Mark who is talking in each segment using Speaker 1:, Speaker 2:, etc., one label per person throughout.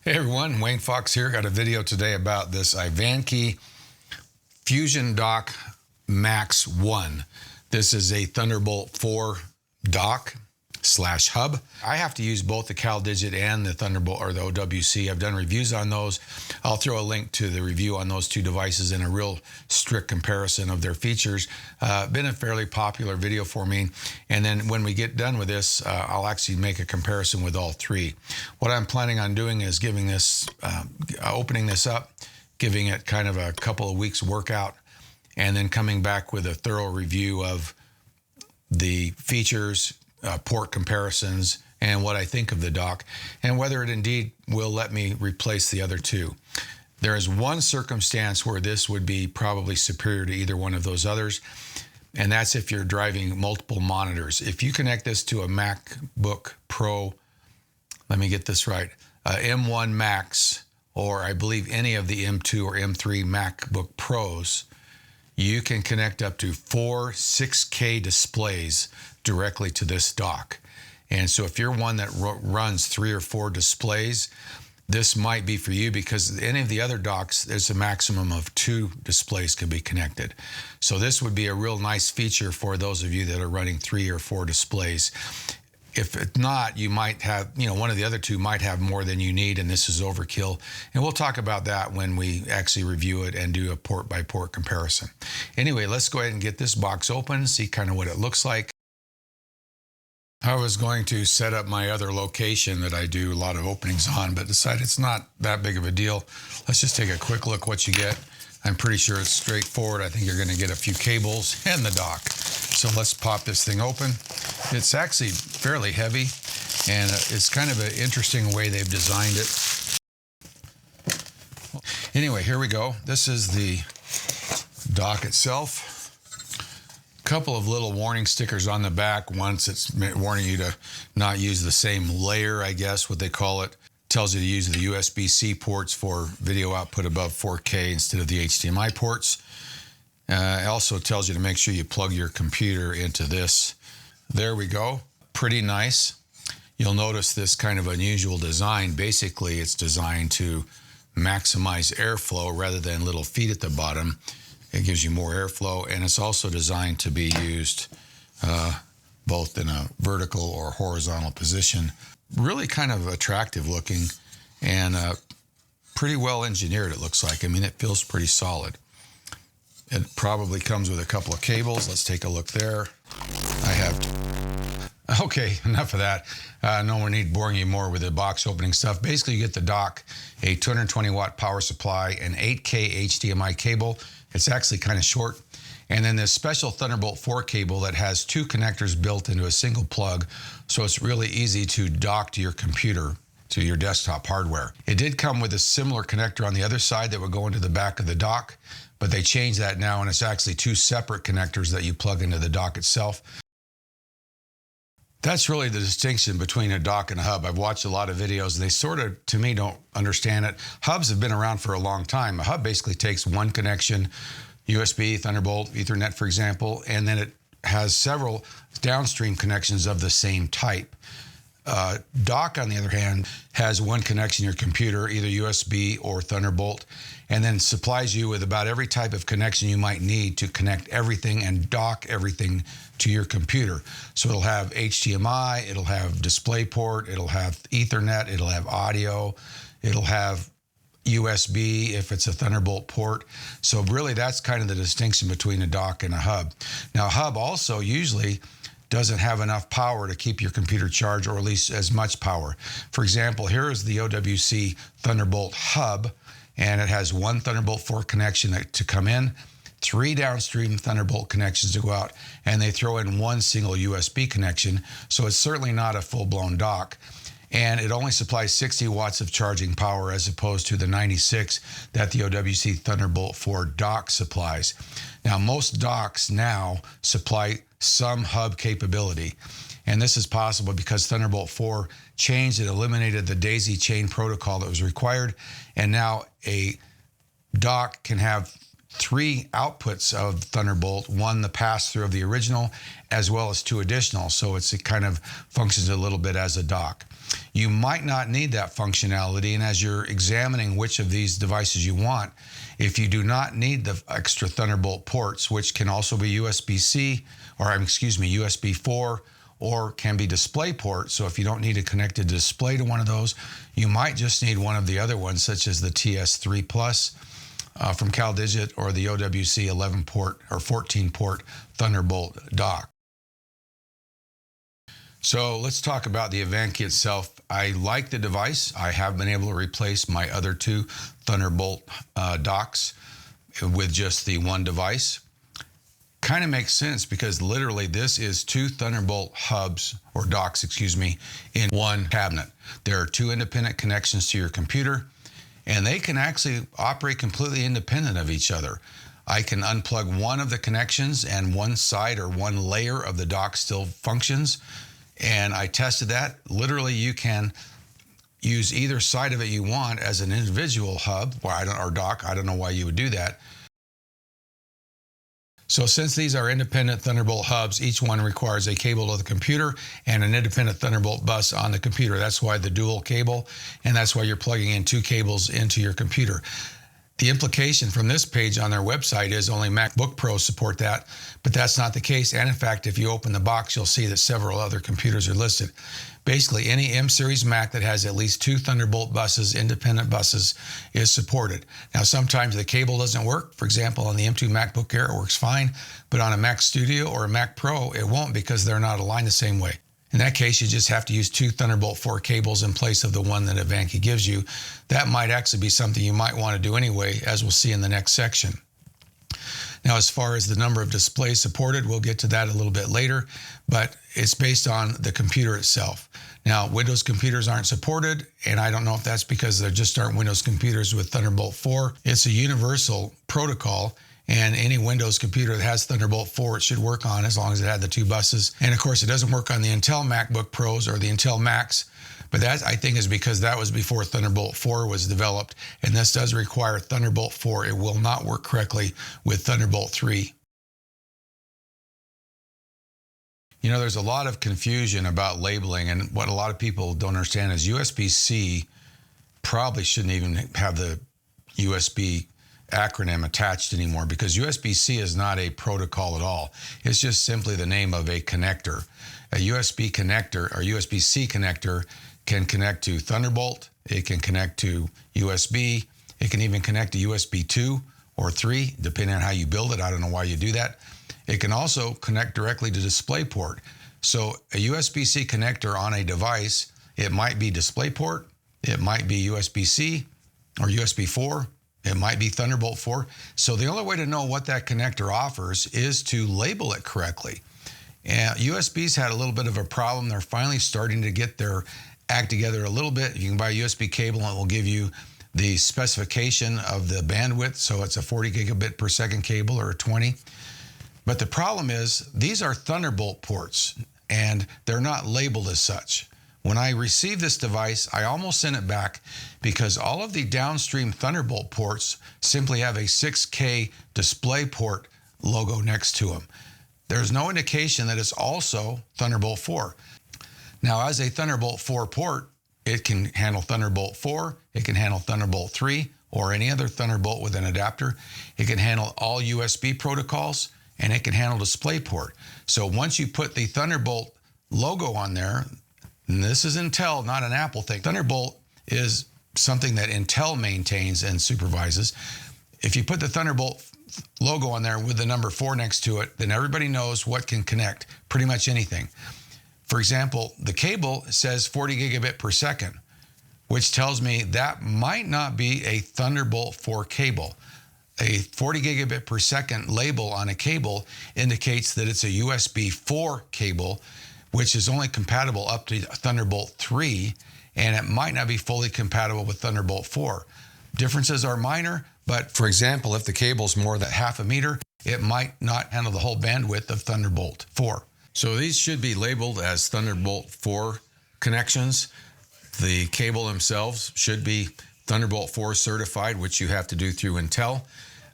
Speaker 1: Hey everyone, Wayne Fox here. Got a video today about this Ivanky FusionDock Max 1. This is a Thunderbolt 4 dock / hub. I have to use both the Caldigit and the Thunderbolt or the OWC. I've done reviews on those. I'll throw a link to the review on those two devices and a real strict comparison of their features. Been a fairly popular video for me. And then when we get done with this, I'll actually make a comparison with all three. What I'm planning on doing is giving this, opening this up, giving it kind of a couple of weeks workout, and then coming back with a thorough review of the features, port comparisons, and what I think of the dock, and whether it indeed will let me replace the other two. There is one circumstance where this would be probably superior to either one of those others, and that's if you're driving multiple monitors. If you connect this to a MacBook Pro, let me get this right, M1 Max, or I believe any of the M2 or M3 MacBook Pros, you can connect up to 4 6K displays directly to this dock. And so if you're one that runs 3 or 4 displays, this might be for you, because any of the other docks, there's a maximum of 2 displays can be connected. So this would be a real nice feature for those of you that are running 3 or 4 displays. If it's not, you might have, one of the other two might have more than you need, and this is overkill. And we'll talk about that when we actually review it and do a port by port comparison. Anyway, let's go ahead and get this box open, see kind of what it looks like. I was going to set up my other location that I do a lot of openings on, but decided it's not that big of a deal. Let's just take a quick look what you get. I'm pretty sure it's straightforward. I think you're going to get a few cables and the dock. So let's pop this thing open. It's actually fairly heavy, and it's kind of an interesting way they've designed it. Anyway, here we go. This is the dock itself. Couple of little warning stickers on the back. Once it's warning you to not use the same layer, I guess, what they call it. Tells you to use the USB-C ports for video output above 4K instead of the HDMI ports. It also tells you to make sure you plug your computer into this. There we go. Pretty nice. You'll notice this kind of unusual design. Basically, it's designed to maximize airflow rather than little feet at the bottom. It gives you more airflow, and it's also designed to be used both in a vertical or horizontal position. Really kind of attractive looking, and pretty well engineered, it looks like. I mean, it feels pretty solid. It probably comes with a couple of cables. Let's take a look there. Okay, enough of that. No more need boring you more with the box opening stuff. Basically, you get the dock, a 220 watt power supply, an 8K HDMI cable. It's actually kind of short. And then this special Thunderbolt 4 cable that has 2 connectors built into a single plug. So it's really easy to dock to your computer, to your desktop hardware. It did come with a similar connector on the other side that would go into the back of the dock, but they changed that now, and it's actually 2 separate connectors that you plug into the dock itself. That's really the distinction between a dock and a hub. I've watched a lot of videos, and they sort of, to me, don't understand it. Hubs have been around for a long time. A hub basically takes one connection, USB, Thunderbolt, Ethernet, for example, and then it has several downstream connections of the same type. Dock, on the other hand, has one connection to your computer, either USB or Thunderbolt, and then supplies you with about every type of connection you might need to connect everything and dock everything to your computer. So it'll have HDMI, it'll have DisplayPort, it'll have Ethernet, it'll have audio, it'll have USB if it's a Thunderbolt port. So really that's kind of the distinction between a dock and a hub. Now, a hub also usually doesn't have enough power to keep your computer charged, or at least as much power. For example, here is the OWC Thunderbolt hub, and it has 1 Thunderbolt 4 connection to come in, 3 downstream Thunderbolt connections to go out, and they throw in 1 single USB connection. So it's certainly not a full-blown dock. And it only supplies 60 watts of charging power as opposed to the 96 that the OWC Thunderbolt 4 dock supplies. Now, most docks now supply some hub capability, and this is possible because Thunderbolt 4 changed and eliminated the daisy chain protocol that was required, and now a dock can have 3 outputs of Thunderbolt, one the pass-through of the original, as well as 2 additional, so it kind of functions a little bit as a dock. You might not need that functionality, and as you're examining which of these devices you want, if you do not need the extra Thunderbolt ports, which can also be USB-C, or USB 4, or can be DisplayPort, so if you don't need a connected display to one of those, you might just need one of the other ones, such as the TS3 Plus from Caldigit, or the OWC 11-port or 14-port Thunderbolt dock. So let's talk about the Ivanky itself. I like the device. I have been able to replace my other 2 Thunderbolt docks with just the one device. Kind of makes sense because literally this is 2 Thunderbolt hubs, or docks, in one cabinet. There are 2 independent connections to your computer, and they can actually operate completely independent of each other. I can unplug one of the connections and one side or one layer of the dock still functions. And I tested that. Literally, you can use either side of it you want as an individual hub or dock. I don't know why you would do that. So since these are independent Thunderbolt hubs, each one requires a cable to the computer and an independent Thunderbolt bus on the computer. That's why the dual cable, and that's why you're plugging in 2 cables into your computer. The implication from this page on their website is only MacBook Pros support that, but that's not the case. And in fact, if you open the box, you'll see that several other computers are listed. Basically, any M-series Mac that has at least 2 Thunderbolt buses, independent buses, is supported. Now, sometimes the cable doesn't work. For example, on the M2 MacBook Air, it works fine, but on a Mac Studio or a Mac Pro, it won't because they're not aligned the same way. In that case, you just have to use 2 Thunderbolt 4 cables in place of the one that Ivanky gives you. That might actually be something you might want to do anyway, as we'll see in the next section. Now, as far as the number of displays supported, we'll get to that a little bit later, but it's based on the computer itself. Now, Windows computers aren't supported, and I don't know if that's because there just aren't Windows computers with Thunderbolt 4. It's a universal protocol, and any Windows computer that has Thunderbolt 4, it should work on as long as it had the 2 buses. And of course, it doesn't work on the Intel MacBook Pros or the Intel Macs, but that, I think, is because that was before Thunderbolt 4 was developed, and this does require Thunderbolt 4. It will not work correctly with Thunderbolt 3. You know, there's a lot of confusion about labeling, and what a lot of people don't understand is USB-C probably shouldn't even have the USB acronym attached anymore, because USB-C is not a protocol at all. It's just simply the name of a connector. A USB connector or USB-C connector can connect to Thunderbolt, it can connect to USB, it can even connect to USB 2 or 3, depending on how you build it. I don't know why you do that. It can also connect directly to DisplayPort. So a USB-C connector on a device, it might be DisplayPort, it might be USB-C or USB 4, it might be Thunderbolt 4. So the only way to know what that connector offers is to label it correctly. And USB's had a little bit of a problem. They're finally starting to get their act together a little bit. You can buy a USB cable and it will give you the specification of the bandwidth. So it's a 40 gigabit per second cable or a 20. But the problem is these are Thunderbolt ports and they're not labeled as such. When I received this device, I almost sent it back because all of the downstream Thunderbolt ports simply have a 6K DisplayPort logo next to them. There's no indication that it's also Thunderbolt 4. Now, as a Thunderbolt 4 port, it can handle Thunderbolt 4, it can handle Thunderbolt 3, or any other Thunderbolt with an adapter. It can handle all USB protocols, and it can handle DisplayPort. So once you put the Thunderbolt logo on there, and this is Intel, not an Apple thing. Thunderbolt is something that Intel maintains and supervises. If you put the Thunderbolt logo on there with the number 4 next to it, then everybody knows what can connect, pretty much anything. For example, the cable says 40 gigabit per second, which tells me that might not be a Thunderbolt 4 cable. A 40 gigabit per second label on a cable indicates that it's a USB 4 cable, which is only compatible up to Thunderbolt 3, and it might not be fully compatible with Thunderbolt 4. Differences are minor, but for example, if the cable's more than half a meter, it might not handle the whole bandwidth of Thunderbolt 4. So these should be labeled as Thunderbolt 4 connections. The cable themselves should be Thunderbolt 4 certified, which you have to do through Intel.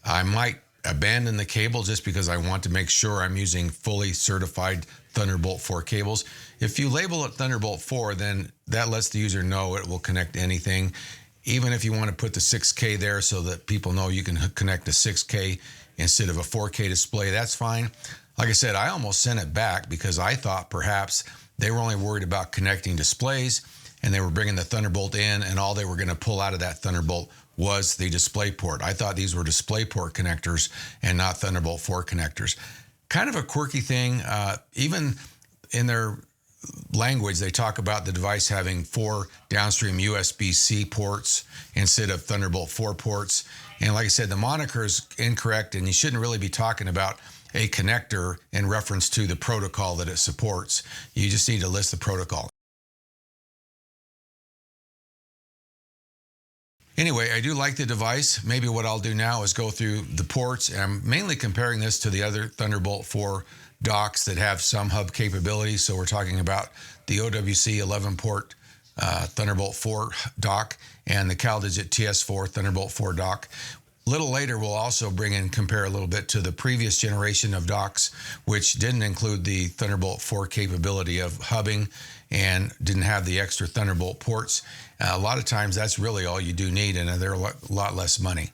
Speaker 1: I might abandon the cable just because I want to make sure I'm using fully certified Thunderbolt 4 cables. If you label it Thunderbolt 4, then that lets the user know it will connect to anything. Even if you want to put the 6K there so that people know you can connect a 6K instead of a 4K display, that's fine. Like I said, I almost sent it back because I thought perhaps they were only worried about connecting displays and they were bringing the Thunderbolt in and all they were going to pull out of that Thunderbolt was the display port. I thought these were display port connectors and not Thunderbolt 4 connectors. Kind of a quirky thing. Even in their language, they talk about the device having 4 downstream USB-C ports instead of Thunderbolt 4 ports. And like I said, the moniker is incorrect and you shouldn't really be talking about a connector in reference to the protocol that it supports. You just need to list the protocol. Anyway, I do like the device. Maybe what I'll do now is go through the ports. And I'm mainly comparing this to the other Thunderbolt 4 docks that have some hub capability. So we're talking about the OWC 11 port Thunderbolt 4 dock and the Caldigit TS4 Thunderbolt 4 dock. A little later, we'll also compare a little bit to the previous generation of docks, which didn't include the Thunderbolt 4 capability of hubbing and didn't have the extra Thunderbolt ports. A lot of times that's really all you do need, and they're a lot less money.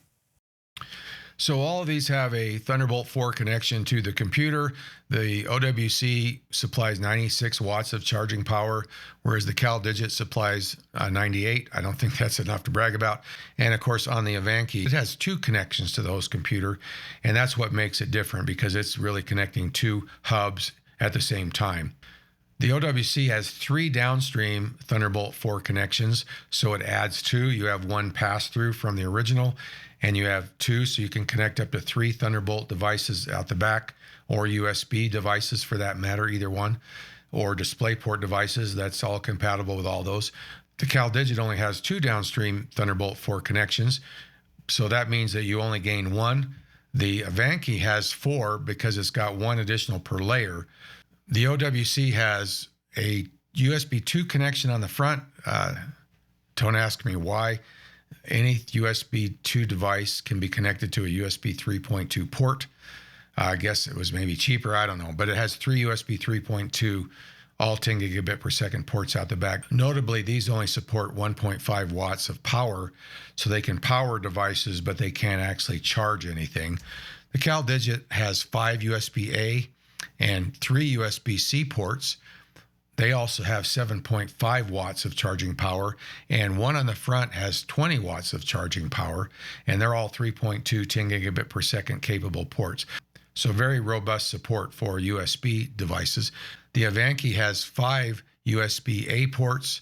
Speaker 1: So all of these have a Thunderbolt 4 connection to the computer. The OWC supplies 96 watts of charging power, whereas the Caldigit supplies 98. I don't think that's enough to brag about. And of course, on the Ivanky, it has 2 connections to the host computer, and that's what makes it different because it's really connecting 2 hubs at the same time. The OWC has 3 downstream Thunderbolt 4 connections, so it adds 2. You have 1 pass-through from the original, and you have 2, so you can connect up to 3 Thunderbolt devices out the back, or USB devices for that matter, either one, or DisplayPort devices. That's all compatible with all those. The Caldigit only has 2 downstream Thunderbolt 4 connections, so that means that you only gain 1. The Ivanky has 4 because it's got 1 additional per layer. The OWC has a USB 2 connection on the front. Don't ask me why. Any USB 2 device can be connected to a USB 3.2 port. I guess it was maybe cheaper, I don't know. But it has 3 USB 3.2, all 10 gigabit per second ports out the back. Notably, these only support 1.5 watts of power, so they can power devices, but they can't actually charge anything. The Caldigit has 5 USB-A and 3 USB-C ports. They also have 7.5 watts of charging power, and one on the front has 20 watts of charging power, and they're all 3.2 10 gigabit per second capable ports. So very robust support for USB devices. The Ivanky has 5 USB-A ports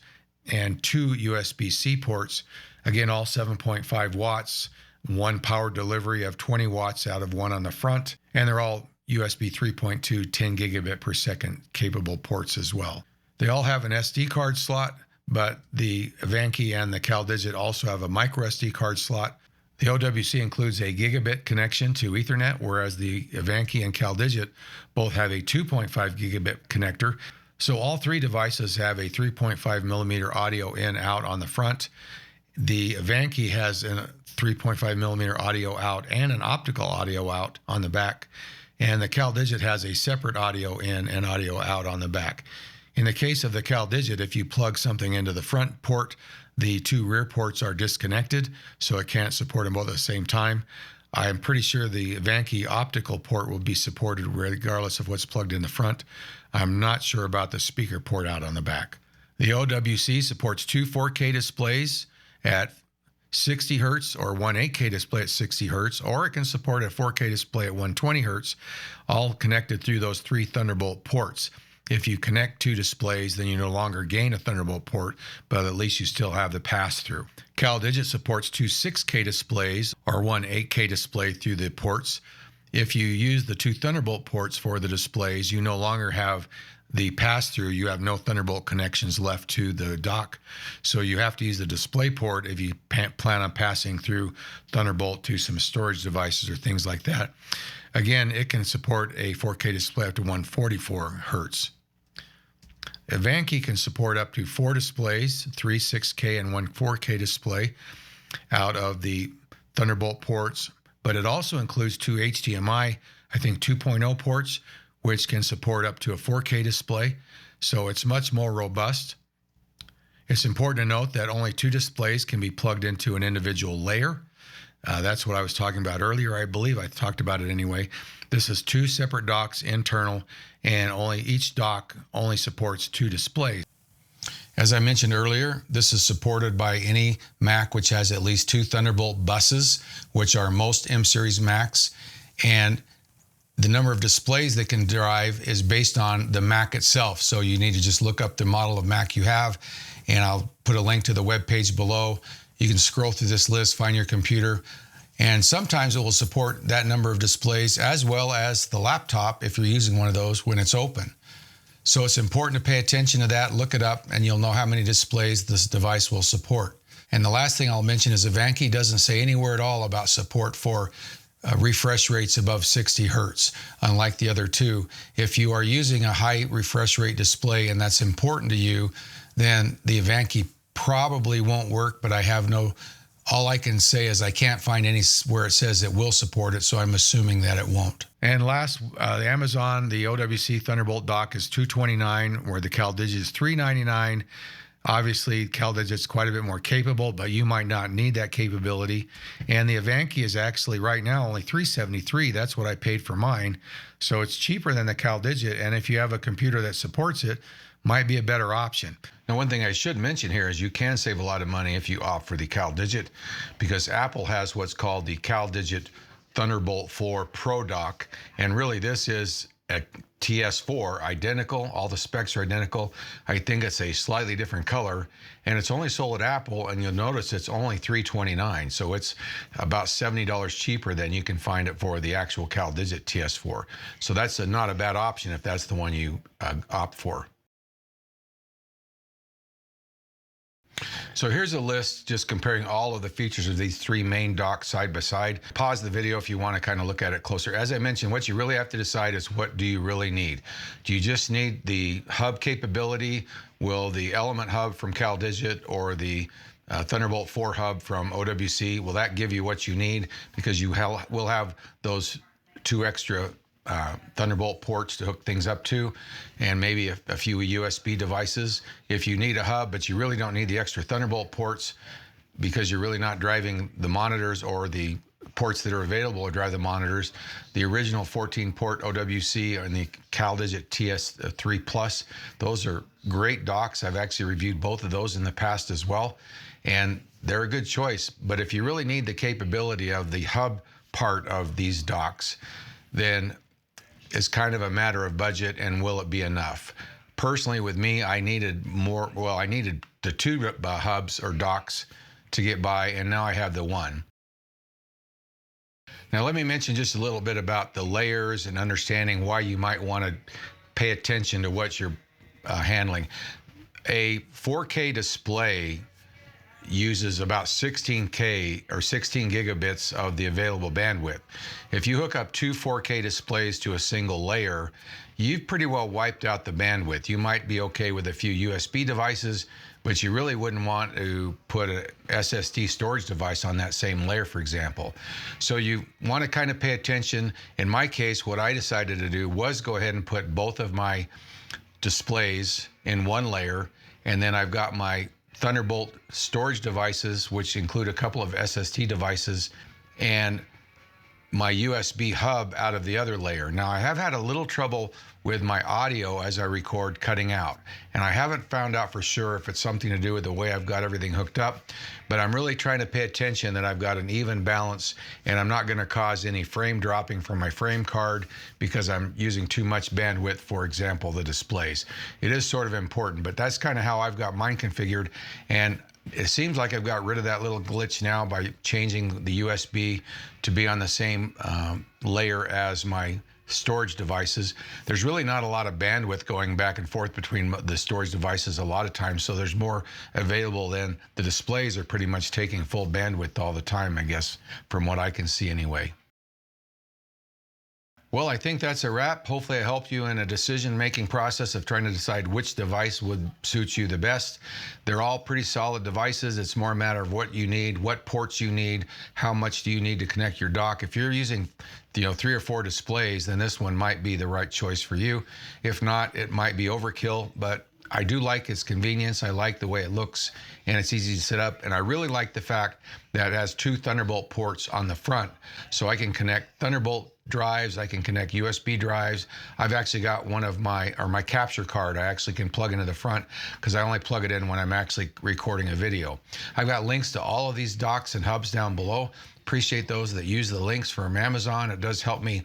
Speaker 1: and 2 USB-C ports. Again, all 7.5 watts, 1 power delivery of 20 watts out of one on the front, and they're all USB 3.2 10 gigabit per second capable ports as well. They all have an SD card slot, but the Ivanky and the Caldigit also have a micro SD card slot. The OWC includes a gigabit connection to Ethernet, whereas the Ivanky and Caldigit both have a 2.5 gigabit connector. So all 3 devices have a 3.5 millimeter audio in out on the front. The Ivanky has a 3.5 millimeter audio out and an optical audio out on the back. And the Caldigit has a separate audio in and audio out on the back. In the case of the Caldigit, if you plug something into the front port, the 2 rear ports are disconnected, so it can't support them both at the same time. I'm pretty sure the Ivanky optical port will be supported regardless of what's plugged in the front. I'm not sure about the speaker port out on the back. The OWC supports 2 4K displays at 60 hertz or one 8K display at 60 hertz, or it can support a 4K display at 120 hertz, all connected through those 3 Thunderbolt ports. If you connect 2 displays, then you no longer gain a Thunderbolt port, but at least you still have the pass-through. Caldigit supports 2 6K displays or one 8K display through the ports. If you use the 2 Thunderbolt ports for the displays, you no longer have the pass-through. You have no Thunderbolt connections left to the dock. So you have to use the display port if you plan on passing through Thunderbolt to some storage devices or things like that. Again, it can support a 4K display up to 144 hertz. Ivanky can support up to 4 displays, 3 6K and 1 4K display out of the Thunderbolt ports, but it also includes two HDMI, I think 2.0 ports, which can support up to a 4K display. So it's much more robust. It's important to note that only two displays can be plugged into an individual layer. That's what I was talking about earlier. I believe I talked about it anyway. This is two separate docks internal, and each dock only supports two displays. As I mentioned earlier, this is supported by any Mac which has at least two Thunderbolt buses, which are most M-Series Macs. And the number of displays they can drive is based on the Mac itself. So you need to just look up the model of Mac you have, and I'll put a link to the web page below. You can scroll through this list, find your computer, and sometimes it will support that number of displays as well as the laptop if you're using one of those when it's open. So it's important to pay attention to that, look it up, and you'll know how many displays this device will support. And the last thing I'll mention is Ivanky doesn't say anywhere at all about support for refresh rates above 60 hertz, unlike the other two. If you are using a high refresh rate display and that's important to you, then the Ivanky probably won't work, but all I can say is I can't find anywhere it says it will support it, so I'm assuming that it won't. And last, the Amazon, the OWC Thunderbolt dock is $229, where the Caldigit is $399. Obviously, Caldigit's quite a bit more capable, but you might not need that capability. And the Ivanky is actually right now only $373. That's what I paid for mine. So it's cheaper than the Caldigit, and if you have a computer that supports it, might be a better option. Now, one thing I should mention here is you can save a lot of money if you opt for the Caldigit, because Apple has what's called the Caldigit Thunderbolt 4 Pro dock, and really this is a TS4, identical, all the specs are identical. I think it's a slightly different color, and it's only sold at Apple, and you'll notice it's only $329, so it's about $70 cheaper than you can find it for the actual Caldigit TS4. So that's not a bad option if that's the one you opt for. So here's a list just comparing all of the features of these three main docks side by side. Pause the video if you want to kind of look at it closer. As I mentioned, what you really have to decide is what do you really need? Do you just need the hub capability? Will the Element hub from Caldigit or the Thunderbolt 4 hub from OWC, will that give you what you need? Because you will have those two extra Thunderbolt ports to hook things up to, and maybe a few USB devices. If you need a hub, but you really don't need the extra Thunderbolt ports because you're really not driving the monitors or the ports that are available to drive the monitors, the original 14-port OWC and the Caldigit TS3 Plus, those are great docks. I've actually reviewed both of those in the past as well, and they're a good choice. But if you really need the capability of the hub part of these docks, then it's kind of a matter of budget and will it be enough. Personally, with me, I needed more. Well, I needed the two hubs or docks to get by, and now I have the one. Now, let me mention just a little bit about the layers and understanding why you might want to pay attention to what you're handling. A 4K display uses about 16K or 16 gigabits of the available bandwidth. If you hook up two 4K displays to a single layer, you've pretty well wiped out the bandwidth. You might be okay with a few USB devices, but you really wouldn't want to put a SSD storage device on that same layer, for example. So you want to kind of pay attention. In my case, what I decided to do was go ahead and put both of my displays in one layer, and then I've got my Thunderbolt storage devices, which include a couple of SSD devices, and my USB hub out of the other layer. Now, I have had a little trouble with my audio as I record cutting out, and I haven't found out for sure if it's something to do with the way I've got everything hooked up, but I'm really trying to pay attention that I've got an even balance and I'm not going to cause any frame dropping from my frame card because I'm using too much bandwidth, for example, the displays. It is sort of important, but that's kind of how I've got mine configured, and it seems like I've got rid of that little glitch now by changing the USB to be on the same layer as my storage devices. There's really not a lot of bandwidth going back and forth between the storage devices a lot of times, so there's more available than the displays are pretty much taking full bandwidth all the time, I guess, from what I can see anyway. Well, I think that's a wrap. Hopefully I helped you in a decision-making process of trying to decide which device would suit you the best. They're all pretty solid devices. It's more a matter of what you need, what ports you need, how much do you need to connect your dock. If you're using 3 or 4 displays, then this one might be the right choice for you. If not, it might be overkill, but I do like its convenience. I like the way it looks, and it's easy to set up. And I really like the fact that it has 2 Thunderbolt ports on the front. So I can connect Thunderbolt drives, I can connect USB drives. I've actually got one of my capture card I actually can plug into the front, because I only plug it in when I'm actually recording a video. I've got links to all of these docks and hubs down below. Appreciate those that use the links from Amazon. It does help me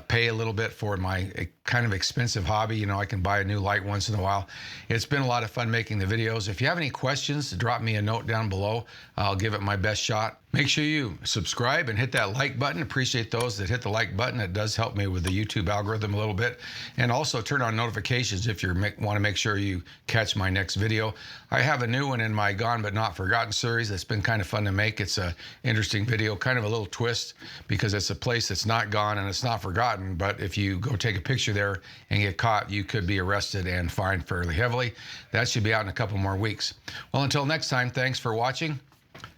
Speaker 1: pay a little bit for my kind of expensive hobby. I can buy a new light once in a while. It's been a lot of fun making the videos. If you have any questions, drop me a note down below. I'll give it my best shot. Make sure you subscribe and hit that like button. Appreciate those that hit the like button. It does help me with the YouTube algorithm a little bit. And also turn on notifications if you want to make sure you catch my next video. I have a new one in my Gone But Not Forgotten series that's been kind of fun to make. It's an interesting video, kind of a little twist, because it's a place that's not gone and it's not forgotten, but if you go take a picture there and get caught, you could be arrested and fined fairly heavily. That should be out in a couple more weeks. Well, until next time, thanks for watching.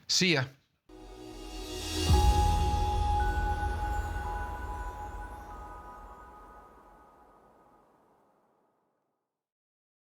Speaker 1: See ya.